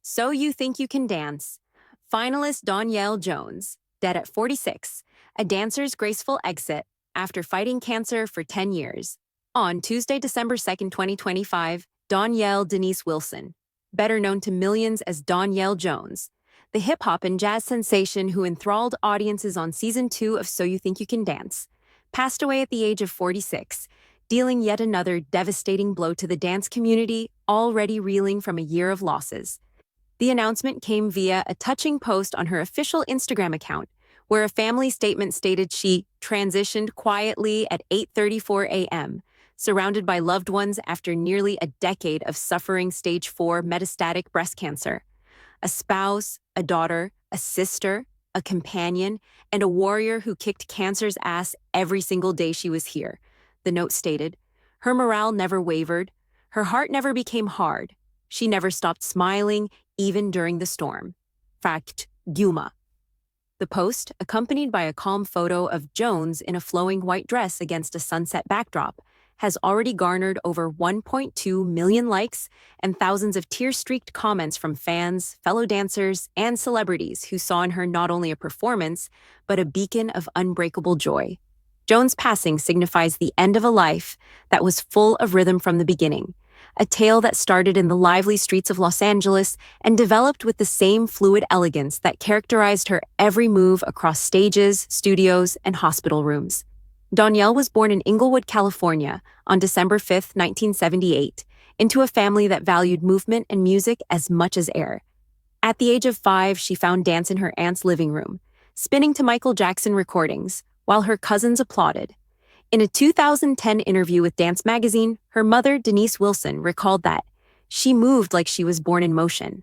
So You Think You Can Dance. Finalist Donyelle Jones, dead at 46, a dancer's graceful exit after fighting cancer for 10 years. On Tuesday, December 2nd, 2025, Donyelle Denise Wilson, better known to millions as Donyelle Jones, the hip-hop and jazz sensation who enthralled audiences on Season 2 of So You Think You Can Dance, passed away at the age of 46, dealing yet another devastating blow to the dance community already reeling from a year of losses. The announcement came via a touching post on her official Instagram account, where a family statement stated she transitioned quietly at 8:34 a.m., surrounded by loved ones after nearly a decade of suffering stage 4 metastatic breast cancer. A spouse, a daughter, a sister, a companion, and a warrior who kicked cancer's ass every single day she was here, the note stated. Her morale never wavered. Her heart never became hard. She never stopped smiling, even during the storm. Fact, Guma. The post, accompanied by a calm photo of Jones in a flowing white dress against a sunset backdrop, has already garnered over 1.2 million likes and thousands of tear-streaked comments from fans, fellow dancers, and celebrities who saw in her not only a performance, but a beacon of unbreakable joy. Jones' passing signifies the end of a life that was full of rhythm from the beginning, a tale that started in the lively streets of Los Angeles and developed with the same fluid elegance that characterized her every move across stages, studios, and hospital rooms. Donyelle was born in Inglewood, California, on December 5, 1978, into a family that valued movement and music as much as air. At the age of 5, she found dance in her aunt's living room, spinning to Michael Jackson recordings, while her cousins applauded. In a 2010 interview with Dance Magazine, her mother, Denise Wilson, recalled that she moved like she was born in motion.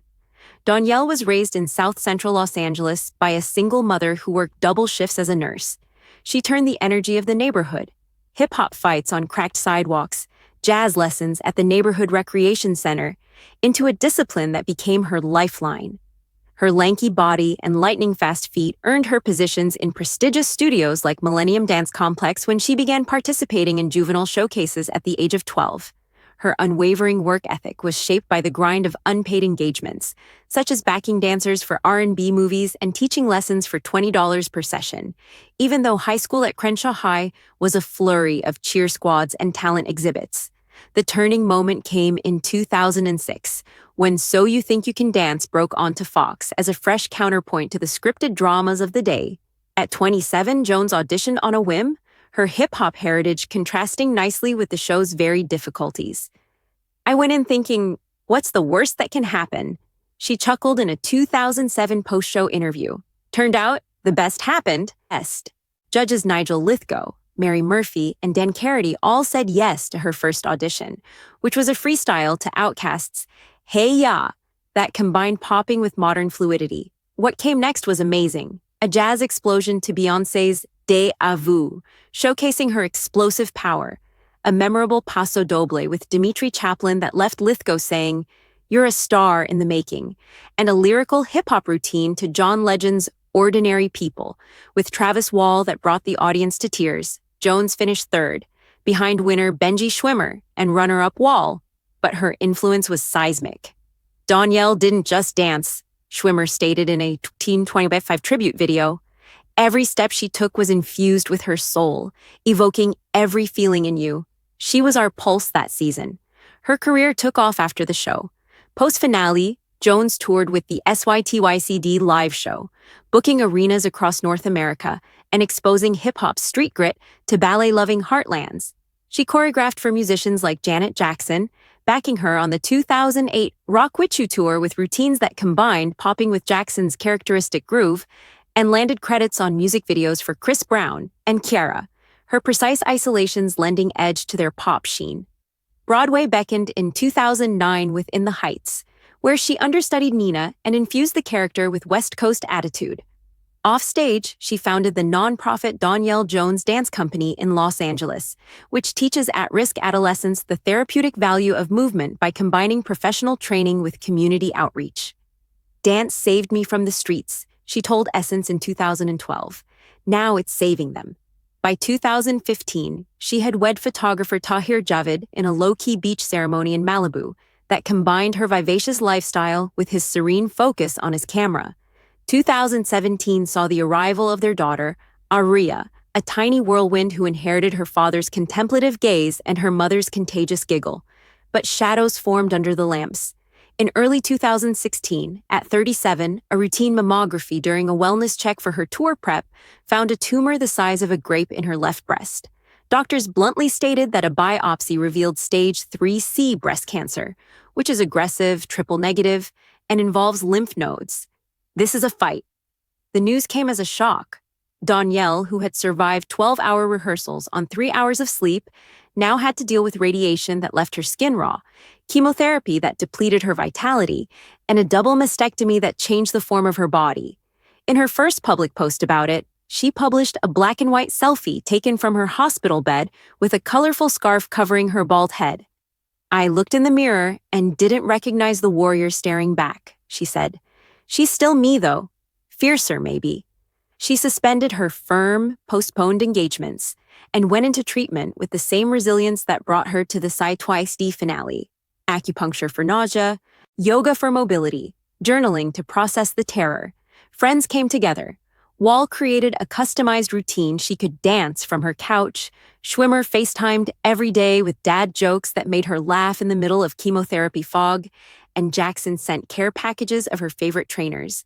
Donyelle was raised in South Central Los Angeles by a single mother who worked double shifts as a nurse. She turned the energy of the neighborhood, hip-hop fights on cracked sidewalks, jazz lessons at the neighborhood recreation center, into a discipline that became her lifeline. Her lanky body and lightning-fast feet earned her positions in prestigious studios like Millennium Dance Complex when she began participating in juvenile showcases at the age of 12. Her unwavering work ethic was shaped by the grind of unpaid engagements, such as backing dancers for R&B movies and teaching lessons for $20 per session, even though high school at Crenshaw High was a flurry of cheer squads and talent exhibits. The turning moment came in 2006, when So You Think You Can Dance broke onto Fox as a fresh counterpoint to the scripted dramas of the day. At 27, Jones auditioned on a whim, her hip-hop heritage contrasting nicely with the show's varied difficulties. "I went in thinking, what's the worst that can happen?" she chuckled in a 2007 post-show interview. Turned out, the best happened. Judges Nigel Lithgow, Mary Murphy, and Dan Carity all said yes to her first audition, which was a freestyle to Outkast's Hey Ya that combined popping with modern fluidity. What came next was amazing, a jazz explosion to Beyoncé's De Vous, showcasing her explosive power, a memorable paso doble with Dimitri Chaplin that left Lithgow saying, "You're a star in the making," and a lyrical hip-hop routine to John Legend's Ordinary People, with Travis Wall that brought the audience to tears. Jones finished third, behind winner Benji Schwimmer and runner-up Wall, but her influence was seismic. "Donyelle didn't just dance," Schwimmer stated in a Teen 20x5 tribute video. "Every step she took was infused with her soul, evoking every feeling in you. She was our pulse that season." Her career took off after the show. Post-finale, Jones toured with the SYTYCD live show, booking arenas across North America and exposing hip-hop's street grit to ballet-loving heartlands. She choreographed for musicians like Janet Jackson, backing her on the 2008 Rock With You tour with routines that combined popping with Jackson's characteristic groove, and landed credits on music videos for Chris Brown and Ciara, her precise isolations lending edge to their pop sheen. Broadway beckoned in 2009 with In the Heights, where she understudied Nina and infused the character with West Coast attitude. Offstage, she founded the nonprofit Donyelle Jones Dance Company in Los Angeles, which teaches at-risk adolescents the therapeutic value of movement by combining professional training with community outreach. "Dance saved me from the streets," she told Essence in 2012. "Now it's saving them." By 2015, she had wed photographer Tahir Javid in a low-key beach ceremony in Malibu that combined her vivacious lifestyle with his serene focus on his camera. 2017 saw the arrival of their daughter, Aria, a tiny whirlwind who inherited her father's contemplative gaze and her mother's contagious giggle. But shadows formed under the lamps. In early 2016, at 37, a routine mammography during a wellness check for her tour prep found a tumor the size of a grape in her left breast. Doctors bluntly stated that a biopsy revealed stage 3C breast cancer, which is aggressive, triple negative, and involves lymph nodes. This is a fight. The news came as a shock. Donyelle, who had survived 12-hour rehearsals on 3 hours of sleep, now had to deal with radiation that left her skin raw, chemotherapy that depleted her vitality, and a double mastectomy that changed the form of her body. In her first public post about it, she published a black and white selfie taken from her hospital bed with a colorful scarf covering her bald head. "I looked in the mirror and didn't recognize the warrior staring back," she said. "She's still me, though. Fiercer, maybe." She suspended her firm, postponed engagements and went into treatment with the same resilience that brought her to the SYTYCD finale: acupuncture for nausea, yoga for mobility, journaling to process the terror. Friends came together. Wall created a customized routine she could dance from her couch. Schwimmer FaceTimed every day with dad jokes that made her laugh in the middle of chemotherapy fog, and Jackson sent care packages of her favorite trainers.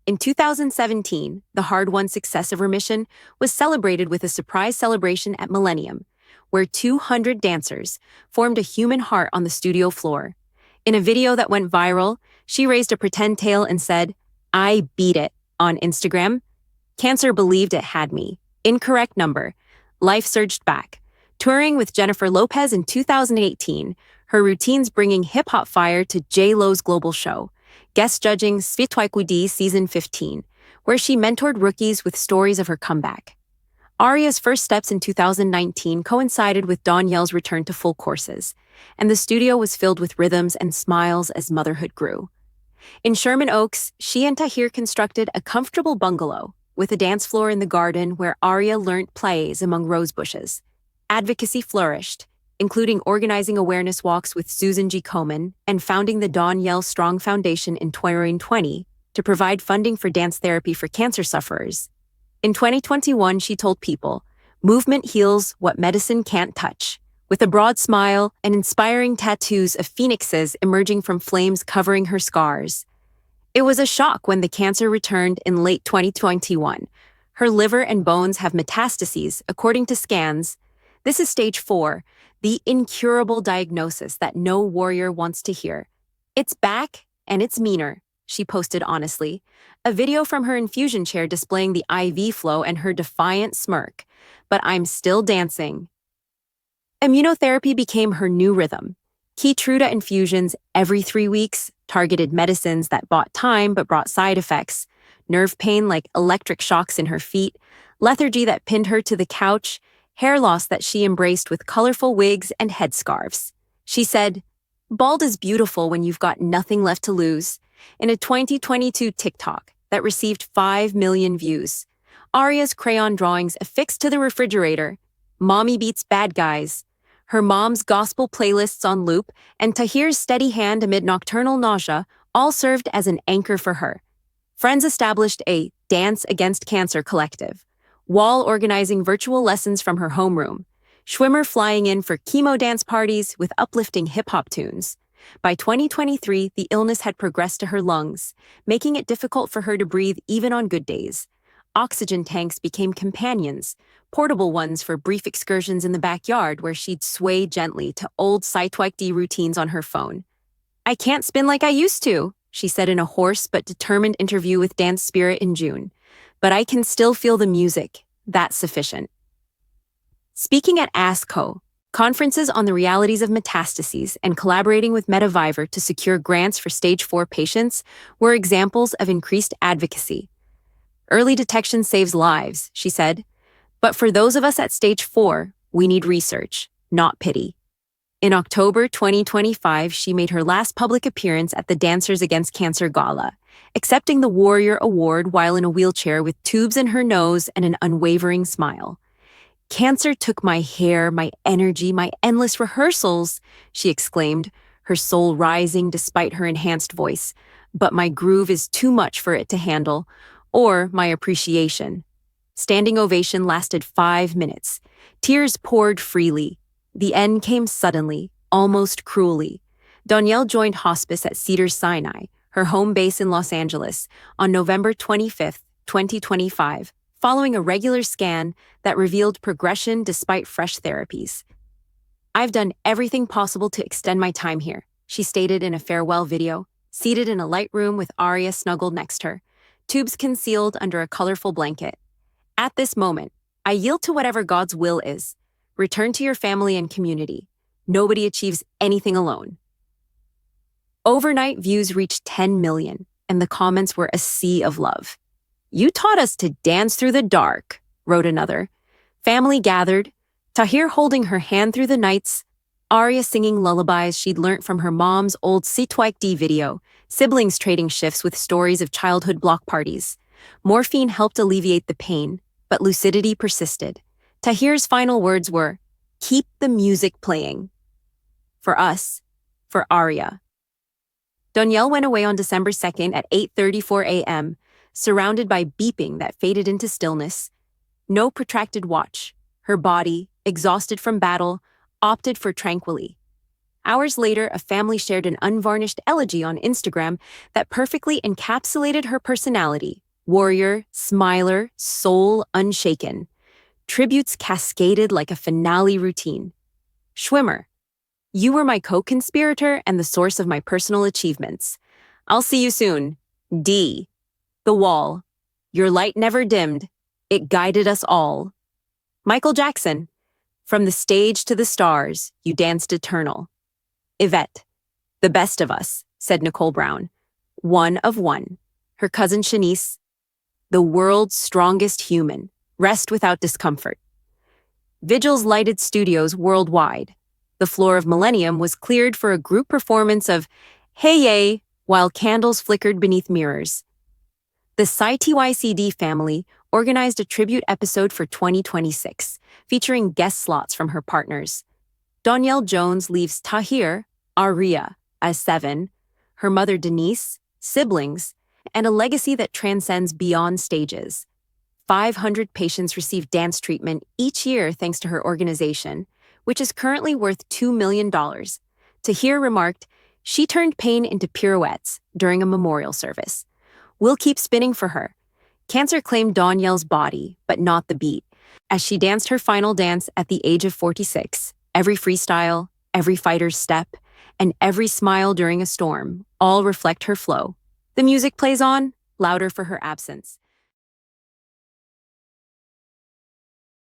In 2017, the hard-won success of remission was celebrated with a surprise celebration at Millennium, where 200 dancers formed a human heart on the studio floor. In a video that went viral, she raised a pretend tail and said, "I beat it," on Instagram. "Cancer believed it had me. Incorrect number." Life surged back. Touring with Jennifer Lopez in 2018, her routines bringing hip-hop fire to J.Lo's global show, guest judging SYTYCD Season 15, where she mentored rookies with stories of her comeback. Aria's first steps in 2019 coincided with Donyelle's return to full courses, and the studio was filled with rhythms and smiles as motherhood grew. In Sherman Oaks, she and Tahir constructed a comfortable bungalow with a dance floor in the garden where Aria learnt plays among rose bushes. Advocacy flourished, including organizing awareness walks with Susan G. Komen and founding the Donyelle Strong Foundation in 2020 to provide funding for dance therapy for cancer sufferers. In 2021, she told people, "Movement heals what medicine can't touch," with a broad smile and inspiring tattoos of phoenixes emerging from flames covering her scars. It was a shock when the cancer returned in late 2021. Her liver and bones have metastases, according to scans. This is stage 4, the incurable diagnosis that no warrior wants to hear. "It's back, and it's meaner," she posted honestly, a video from her infusion chair displaying the IV flow and her defiant smirk. "But I'm still dancing." Immunotherapy became her new rhythm. Keytruda infusions every 3 weeks, targeted medicines that bought time but brought side effects, nerve pain like electric shocks in her feet, lethargy that pinned her to the couch, hair loss that she embraced with colorful wigs and headscarves. She said, "Bald is beautiful when you've got nothing left to lose," in a 2022 TikTok that received 5 million views. Aria's crayon drawings affixed to the refrigerator, "Mommy beats bad guys," her mom's gospel playlists on loop, and Tahir's steady hand amid nocturnal nausea all served as an anchor for her. Friends established a Dance Against Cancer collective, Wall organizing virtual lessons from her homeroom, Schwimmer flying in for chemo dance parties with uplifting hip-hop tunes. By 2023, the illness had progressed to her lungs, making it difficult for her to breathe even on good days. Oxygen tanks became companions, portable ones for brief excursions in the backyard where she'd sway gently to old SYTYCD routines on her phone. "I can't spin like I used to," she said in a hoarse but determined interview with Dance Spirit in June. "But I can still feel the music. That's sufficient." Speaking at ASCO, conferences on the realities of metastases and collaborating with MetaViver to secure grants for stage 4 patients were examples of increased advocacy. "Early detection saves lives," she said. "But for those of us at stage 4, we need research, not pity." In October 2025, she made her last public appearance at the Dancers Against Cancer Gala, accepting the Warrior Award while in a wheelchair with tubes in her nose and an unwavering smile. "Cancer took my hair, my energy, my endless rehearsals," she exclaimed, her soul rising despite her enhanced voice. But my groove is too much for it to handle, or my appreciation. Standing ovation lasted 5 minutes. Tears poured freely. The end came suddenly, almost cruelly. Donyelle joined hospice at Cedars-Sinai, her home base in Los Angeles, on November 25, 2025, following a regular scan that revealed progression despite fresh therapies. "I've done everything possible to extend my time here," she stated in a farewell video, seated in a light room with Arya snuggled next her, tubes concealed under a colorful blanket. "At this moment, I yield to whatever God's will is. Return to your family and community. Nobody achieves anything alone." Overnight views reached 10 million, and the comments were a sea of love. "You taught us to dance through the dark," wrote another. Family gathered, Tahir holding her hand through the nights, Arya singing lullabies she'd learnt from her mom's old SYTYCD video, siblings trading shifts with stories of childhood block parties. Morphine helped alleviate the pain, but lucidity persisted. Tahir's final words were, "Keep the music playing." For us, for Arya. Donyelle went away on December 2nd at 8:34 a.m., surrounded by beeping that faded into stillness. No protracted watch. Her body, exhausted from battle, opted for tranquility. Hours later, a family shared an unvarnished elegy on Instagram that perfectly encapsulated her personality: warrior, smiler, soul unshaken. Tributes cascaded like a finale routine. "Schwimmer, you were my co-conspirator and the source of my personal achievements. I'll see you soon. D. The Wall. Your light never dimmed. It guided us all." Michael Jackson. "From the stage to the stars, you danced eternal." Yvette. "The best of us," said Nicole Brown. "One of one." Her cousin Shanice. "The world's strongest human. Rest without discomfort." Vigils lighted studios worldwide. The floor of Millennium was cleared for a group performance of "Hey Yay," while candles flickered beneath mirrors. The SYTYCD family organized a tribute episode for 2026, featuring guest slots from her partners. Donyelle Jones leaves Tahir, Arya, as 7, her mother Denise, siblings, and a legacy that transcends beyond stages. 500 patients receive dance treatment each year thanks to her organization, which is currently worth $2 million. Tahir remarked, "She turned pain into pirouettes during a memorial service. We'll keep spinning for her." Cancer claimed Donyelle's body, but not the beat. As she danced her final dance at the age of 46, every freestyle, every fighter's step, and every smile during a storm all reflect her flow. The music plays on, louder for her absence.